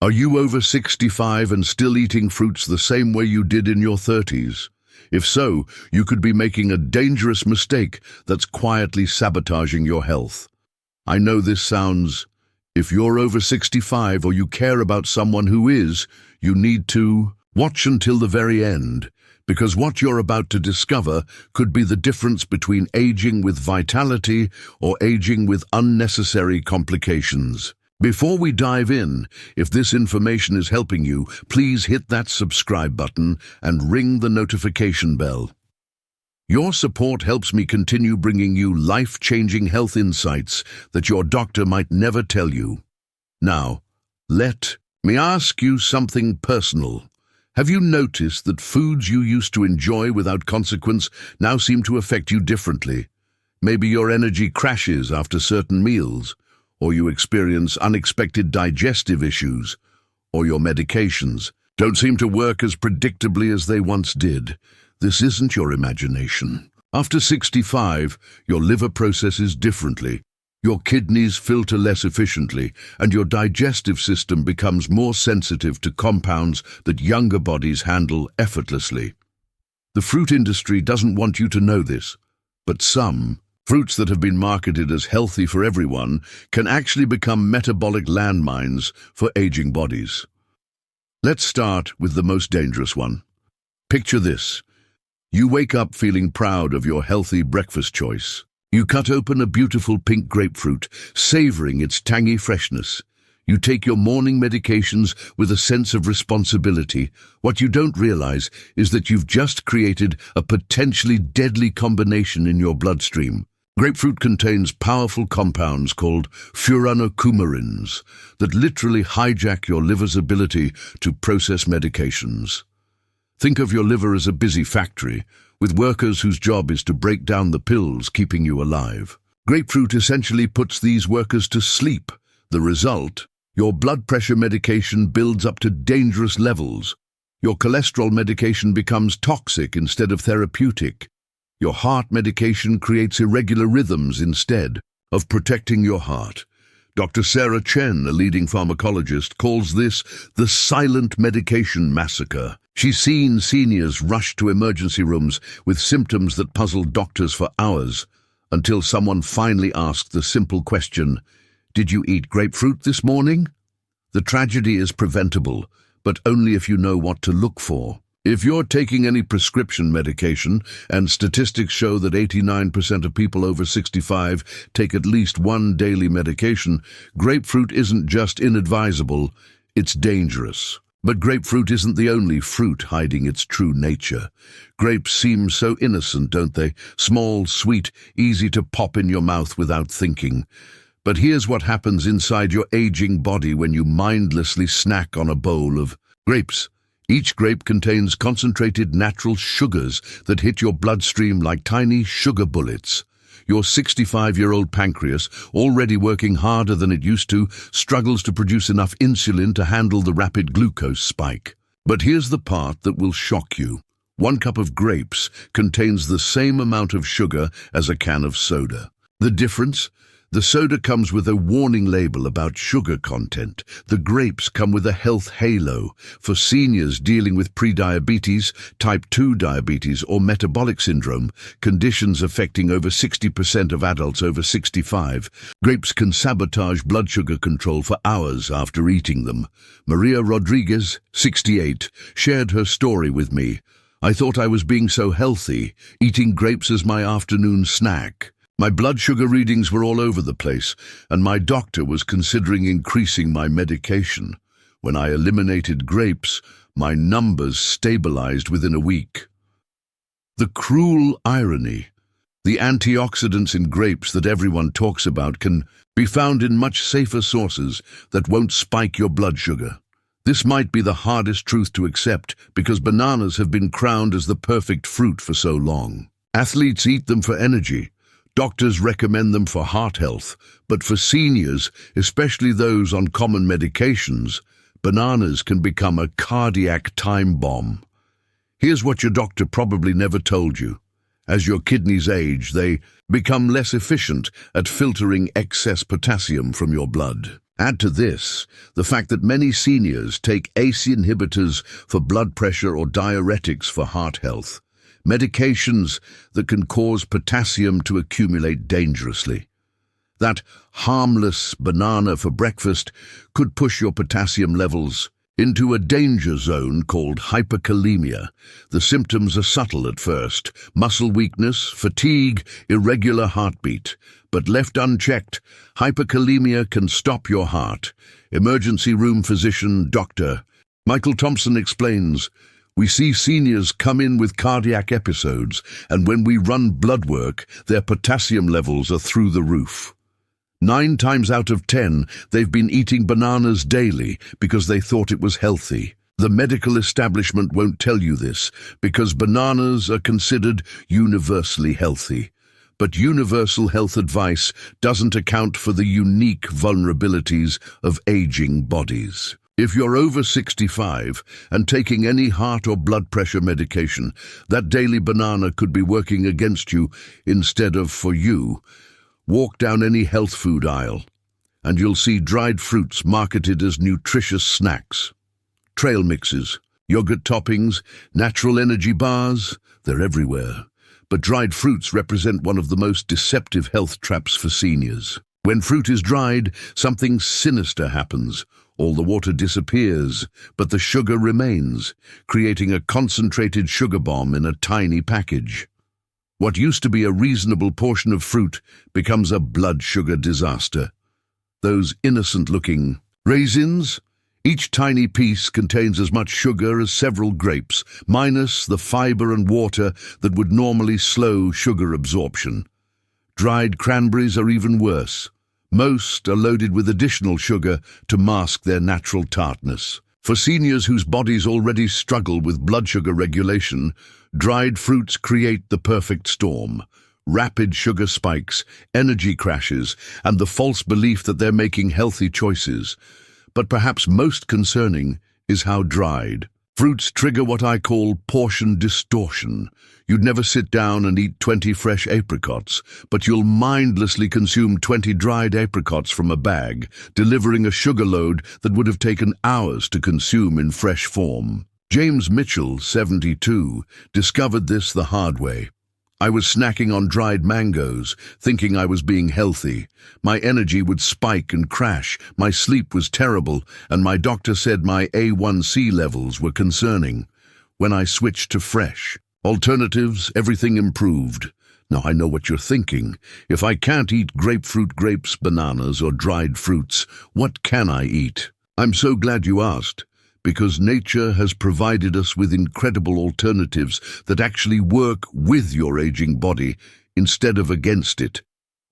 Are you over 65 and still eating fruits the same way you did in your 30s? If so, you could be making a dangerous mistake that's quietly sabotaging your health. I know this sounds... If you're over 65 or you care about someone who is, you need to watch until the very end, because what you're about to discover could be the difference between aging with vitality or aging with unnecessary complications. Before we dive in, if this information is helping you, please hit that subscribe button and ring the notification bell. Your support helps me continue bringing you life-changing health insights that your doctor might never tell you. Now, let me ask you something personal. Have you noticed that foods you used to enjoy without consequence now seem to affect you differently? Maybe your energy crashes after certain meals, or you experience unexpected digestive issues, or your medications don't seem to work as predictably as they once did. This isn't your imagination. After 65, your liver processes differently, your kidneys filter less efficiently, and your digestive system becomes more sensitive to compounds that younger bodies handle effortlessly. The fruit industry doesn't want you to know this, but some fruits that have been marketed as healthy for everyone can actually become metabolic landmines for aging bodies. Let's start with the most dangerous one. Picture this. You wake up feeling proud of your healthy breakfast choice. You cut open a beautiful pink grapefruit, savoring its tangy freshness. You take your morning medications with a sense of responsibility. What you don't realize is that you've just created a potentially deadly combination in your bloodstream. Grapefruit contains powerful compounds called furanocoumarins that literally hijack your liver's ability to process medications. Think of your liver as a busy factory, with workers whose job is to break down the pills keeping you alive. Grapefruit essentially puts these workers to sleep. The result? Your blood pressure medication builds up to dangerous levels. Your cholesterol medication becomes toxic instead of therapeutic. Your heart medication creates irregular rhythms instead of protecting your heart. Dr. Sarah Chen, a leading pharmacologist, calls this the silent medication massacre. She's seen seniors rush to emergency rooms with symptoms that puzzled doctors for hours, until someone finally asked the simple question, "Did you eat grapefruit this morning?" The tragedy is preventable, but only if you know what to look for. If you're taking any prescription medication, and statistics show that 89% of people over 65 take at least one daily medication, grapefruit isn't just inadvisable, it's dangerous. But grapefruit isn't the only fruit hiding its true nature. Grapes seem so innocent, don't they? Small, sweet, easy to pop in your mouth without thinking. But here's what happens inside your aging body when you mindlessly snack on a bowl of grapes. Each grape contains concentrated natural sugars that hit your bloodstream like tiny sugar bullets. Your 65-year-old pancreas, already working harder than it used to, struggles to produce enough insulin to handle the rapid glucose spike. But here's the part that will shock you. 1 cup of grapes contains the same amount of sugar as a can of soda. The difference? The soda comes with a warning label about sugar content. The grapes come with a health halo for seniors dealing with prediabetes, type 2 diabetes, or metabolic syndrome, conditions affecting over 60% of adults over 65. Grapes can sabotage blood sugar control for hours after eating them. Maria Rodriguez, 68, shared her story with me. "I thought I was being so healthy, eating grapes as my afternoon snack. My blood sugar readings were all over the place, and my doctor was considering increasing my medication. When I eliminated grapes, my numbers stabilized within a week." The cruel irony. The antioxidants in grapes that everyone talks about can be found in much safer sources that won't spike your blood sugar. This might be the hardest truth to accept because bananas have been crowned as the perfect fruit for so long. Athletes eat them for energy. Doctors recommend them for heart health, but for seniors, especially those on common medications, bananas can become a cardiac time bomb. Here's what your doctor probably never told you. As your kidneys age, they become less efficient at filtering excess potassium from your blood. Add to this the fact that many seniors take ACE inhibitors for blood pressure or diuretics for heart health, medications that can cause potassium to accumulate dangerously. That harmless banana for breakfast could push your potassium levels into a danger zone called hyperkalemia. The symptoms are subtle at first: muscle weakness, fatigue, irregular heartbeat. But left unchecked, hyperkalemia can stop your heart. Emergency room physician Dr. Michael Thompson explains, "We see seniors come in with cardiac episodes, and when we run blood work, their potassium levels are through the roof. 9 times out of 10, they've been eating bananas daily because they thought it was healthy. The medical establishment won't tell you this because bananas are considered universally healthy. But universal health advice doesn't account for the unique vulnerabilities of aging bodies. If you're over 65 and taking any heart or blood pressure medication, that daily banana could be working against you instead of for you. Walk down any health food aisle, and you'll see dried fruits marketed as nutritious snacks. Trail mixes, yogurt toppings, natural energy bars, they're everywhere. But dried fruits represent one of the most deceptive health traps for seniors. When fruit is dried, something sinister happens. All the water disappears, but the sugar remains, creating a concentrated sugar bomb in a tiny package. What used to be a reasonable portion of fruit becomes a blood sugar disaster. Those innocent-looking raisins, each tiny piece contains as much sugar as several grapes, minus the fiber and water that would normally slow sugar absorption. Dried cranberries are even worse. Most are loaded with additional sugar to mask their natural tartness. For seniors whose bodies already struggle with blood sugar regulation, dried fruits create the perfect storm. Rapid sugar spikes, energy crashes, and the false belief that they're making healthy choices. But perhaps most concerning is how dried fruits trigger what I call portion distortion. You'd never sit down and eat 20 fresh apricots, but you'll mindlessly consume 20 dried apricots from a bag, delivering a sugar load that would have taken hours to consume in fresh form. James Mitchell, 72, discovered this the hard way. "I was snacking on dried mangoes, thinking I was being healthy. My energy would spike and crash, my sleep was terrible, and my doctor said my A1C levels were concerning. When I switched to fresh alternatives, everything improved." Now I know what you're thinking. If I can't eat grapefruit, grapes, bananas, or dried fruits, what can I eat? I'm so glad you asked, because nature has provided us with incredible alternatives that actually work with your aging body instead of against it.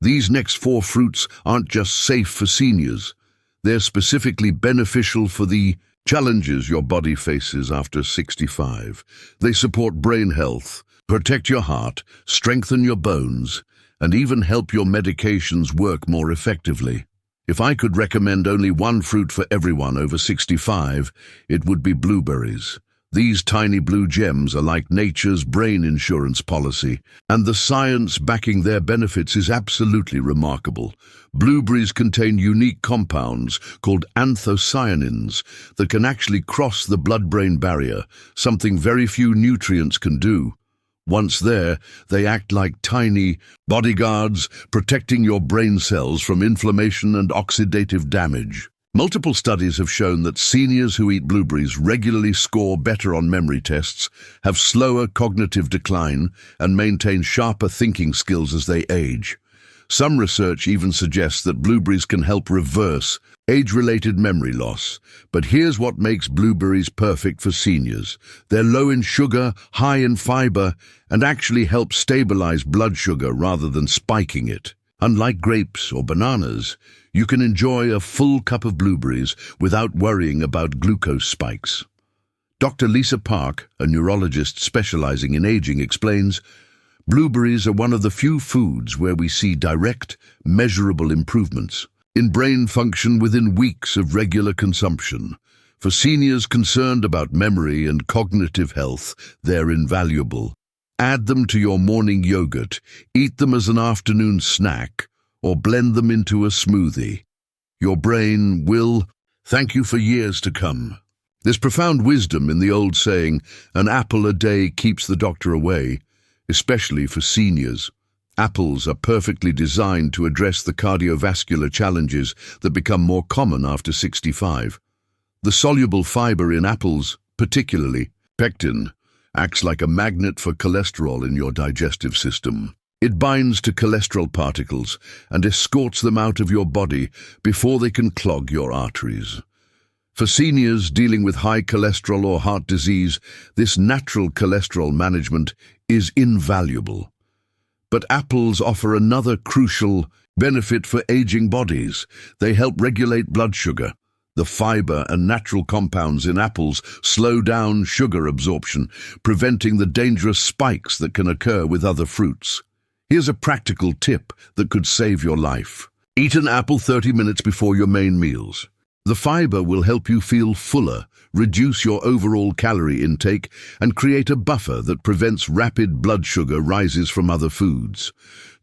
These next 4 fruits aren't just safe for seniors. They're specifically beneficial for the challenges your body faces after 65. They support brain health, protect your heart, strengthen your bones, and even help your medications work more effectively. If I could recommend only one fruit for everyone over 65, it would be blueberries. These tiny blue gems are like nature's brain insurance policy, and the science backing their benefits is absolutely remarkable. Blueberries contain unique compounds called anthocyanins that can actually cross the blood-brain barrier, something very few nutrients can do. Once there, they act like tiny bodyguards, protecting your brain cells from inflammation and oxidative damage. Multiple studies have shown that seniors who eat blueberries regularly score better on memory tests, have slower cognitive decline, and maintain sharper thinking skills as they age. Some research even suggests that blueberries can help reverse age-related memory loss. But here's what makes blueberries perfect for seniors. They're low in sugar, high in fiber, and actually help stabilize blood sugar rather than spiking it. Unlike grapes or bananas, you can enjoy a full cup of blueberries without worrying about glucose spikes. Dr. Lisa Park, a neurologist specializing in aging, explains, "Blueberries are one of the few foods where we see direct, measurable improvements in brain function within weeks of regular consumption. For seniors concerned about memory and cognitive health, they're invaluable. Add them to your morning yogurt, eat them as an afternoon snack, or blend them into a smoothie. your brain will thank you for years to come. There's profound wisdom in the old saying, an apple a day keeps the doctor away, especially for seniors. Apples are perfectly designed to address the cardiovascular challenges that become more common after 65. The soluble fiber in apples, particularly pectin, acts like a magnet for cholesterol in your digestive system. It binds to cholesterol particles and escorts them out of your body before they can clog your arteries. For seniors dealing with high cholesterol or heart disease, this natural cholesterol management is invaluable. But apples offer another crucial benefit for aging bodies. They help regulate blood sugar. The fiber and natural compounds in apples slow down sugar absorption, preventing the dangerous spikes that can occur with other fruits. Here's a practical tip that could save your life. Eat an apple 30 minutes before your main meals. The fiber will help you feel fuller, reduce your overall calorie intake, and create a buffer that prevents rapid blood sugar rises from other foods.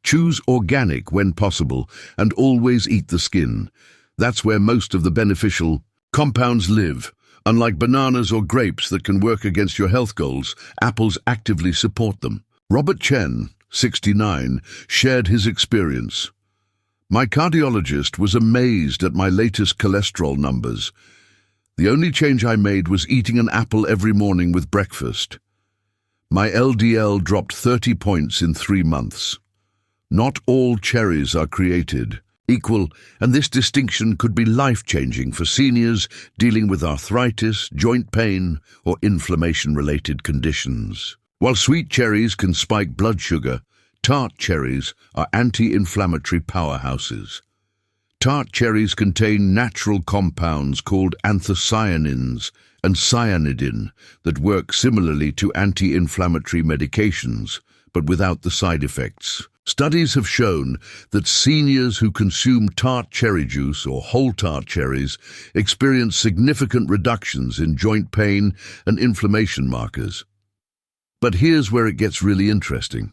Choose organic when possible, and always eat the skin. That's where most of the beneficial compounds live. Unlike bananas or grapes that can work against your health goals, apples actively support them. Robert Chen, 69, shared his experience. My cardiologist was amazed at my latest cholesterol numbers. The only change I made was eating an apple every morning with breakfast. My LDL dropped 30 points in 3 months. Not all cherries are created equal, and this distinction could be life-changing for seniors dealing with arthritis, joint pain, or inflammation-related conditions. While sweet cherries can spike blood sugar, tart cherries are anti-inflammatory powerhouses. Tart cherries contain natural compounds called anthocyanins and cyanidin that work similarly to anti-inflammatory medications, but without the side effects. Studies have shown that seniors who consume tart cherry juice or whole tart cherries experience significant reductions in joint pain and inflammation markers. But here's where it gets really interesting.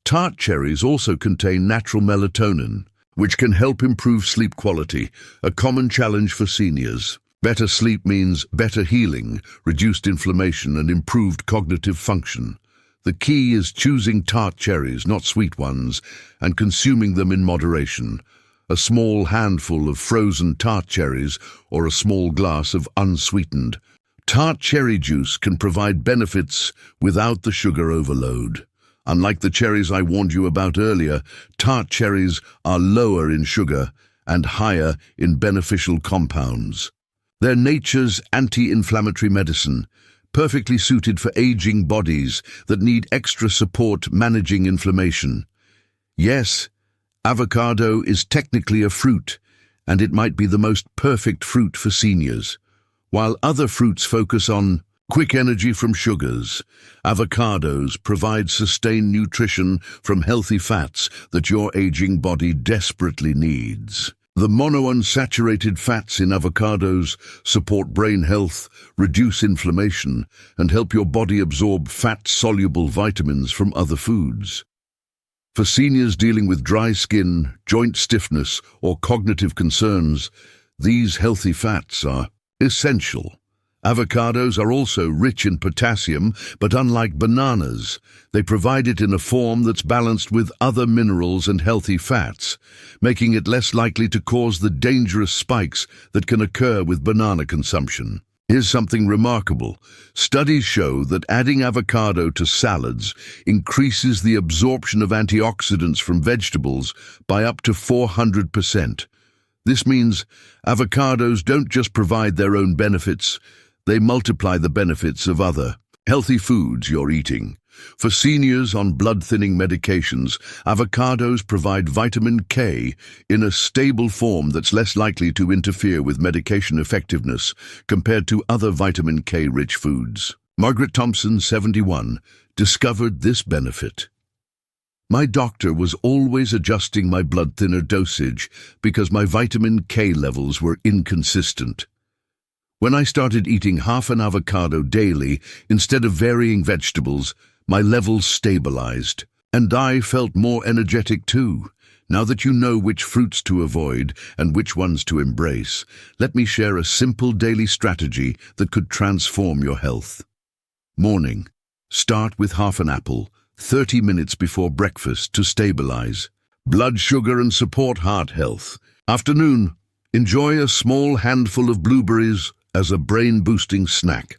Tart cherries also contain natural melatonin, which can help improve sleep quality, a common challenge for seniors. Better sleep means better healing, reduced inflammation, and improved cognitive function. The key is choosing tart cherries, not sweet ones, and consuming them in moderation. A small handful of frozen tart cherries or a small glass of unsweetened tart cherry juice can provide benefits without the sugar overload. Unlike the cherries I warned you about earlier, tart cherries are lower in sugar and higher in beneficial compounds. They're nature's anti-inflammatory medicine, perfectly suited for aging bodies that need extra support managing inflammation. Yes, avocado is technically a fruit, and it might be the most perfect fruit for seniors. While other fruits focus on quick energy from sugars, avocados provide sustained nutrition from healthy fats that your aging body desperately needs. The monounsaturated fats in avocados support brain health, reduce inflammation, and help your body absorb fat-soluble vitamins from other foods. For seniors dealing with dry skin, joint stiffness, or cognitive concerns, these healthy fats are essential. Avocados are also rich in potassium, but unlike bananas, they provide it in a form that's balanced with other minerals and healthy fats, making it less likely to cause the dangerous spikes that can occur with banana consumption. Here's something remarkable. Studies show that adding avocado to salads increases the absorption of antioxidants from vegetables by up to 400%. This means avocados don't just provide their own benefits, they multiply the benefits of other healthy foods you're eating. For seniors on blood-thinning medications, avocados provide vitamin K in a stable form that's less likely to interfere with medication effectiveness compared to other vitamin K-rich foods. Margaret Thompson, 71, discovered this benefit. My doctor was always adjusting my blood thinner dosage because my vitamin K levels were inconsistent. When I started eating half an avocado daily instead of varying vegetables, my levels stabilized, and I felt more energetic too. Now that you know which fruits to avoid and which ones to embrace, let me share a simple daily strategy that could transform your health. Morning. Start with half an apple, 30 minutes before breakfast to stabilize blood sugar and support heart health. Afternoon. Enjoy a small handful of blueberries as a brain-boosting snack.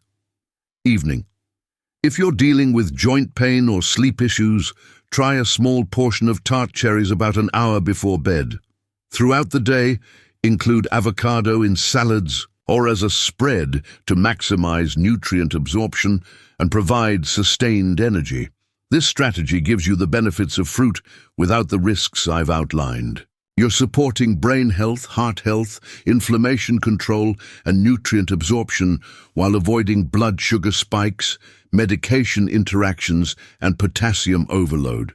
Evening. If you're dealing with joint pain or sleep issues, try a small portion of tart cherries about an hour before bed. Throughout the day, include avocado in salads or as a spread to maximize nutrient absorption and provide sustained energy. This strategy gives you the benefits of fruit without the risks I've outlined. You're supporting brain health, heart health, inflammation control, and nutrient absorption while avoiding blood sugar spikes, medication interactions, and potassium overload.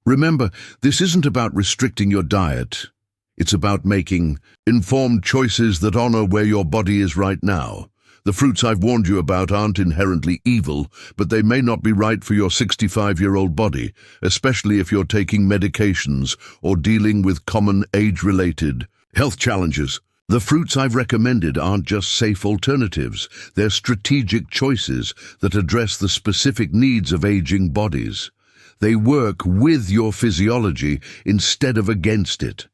Remember, this isn't about restricting your diet. It's about making informed choices that honor where your body is right now. The fruits I've warned you about aren't inherently evil, but they may not be right for your 65-year-old body, especially if you're taking medications or dealing with common age-related health challenges. The fruits I've recommended aren't just safe alternatives, they're strategic choices that address the specific needs of aging bodies. They work with your physiology instead of against it.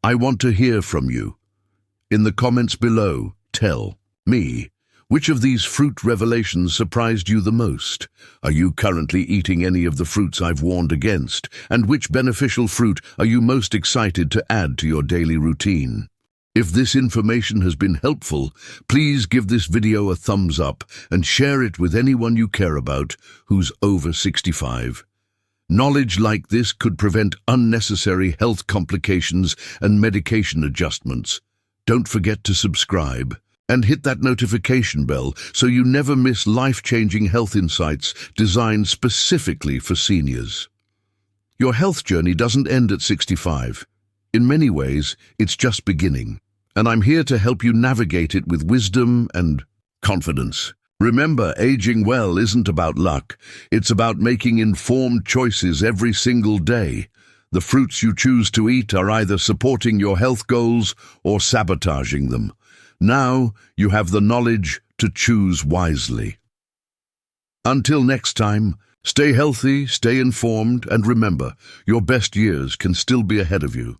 I want to hear from you. In the comments below, tell me, which of these fruit revelations surprised you the most? Are you currently eating any of the fruits I've warned against? And which beneficial fruit are you most excited to add to your daily routine? If this information has been helpful, please give this video a thumbs up and share it with anyone you care about who's over 65. Knowledge like this could prevent unnecessary health complications and medication adjustments. Don't forget to subscribe and hit that notification bell so you never miss life-changing health insights designed specifically for seniors. Your health journey doesn't end at 65. In many ways, it's just beginning, and I'm here to help you navigate it with wisdom and confidence. Remember, aging well isn't about luck. It's about making informed choices every single day. The fruits you choose to eat are either supporting your health goals or sabotaging them. Now you have the knowledge to choose wisely. Until next time, stay healthy, stay informed, and remember, your best years can still be ahead of you.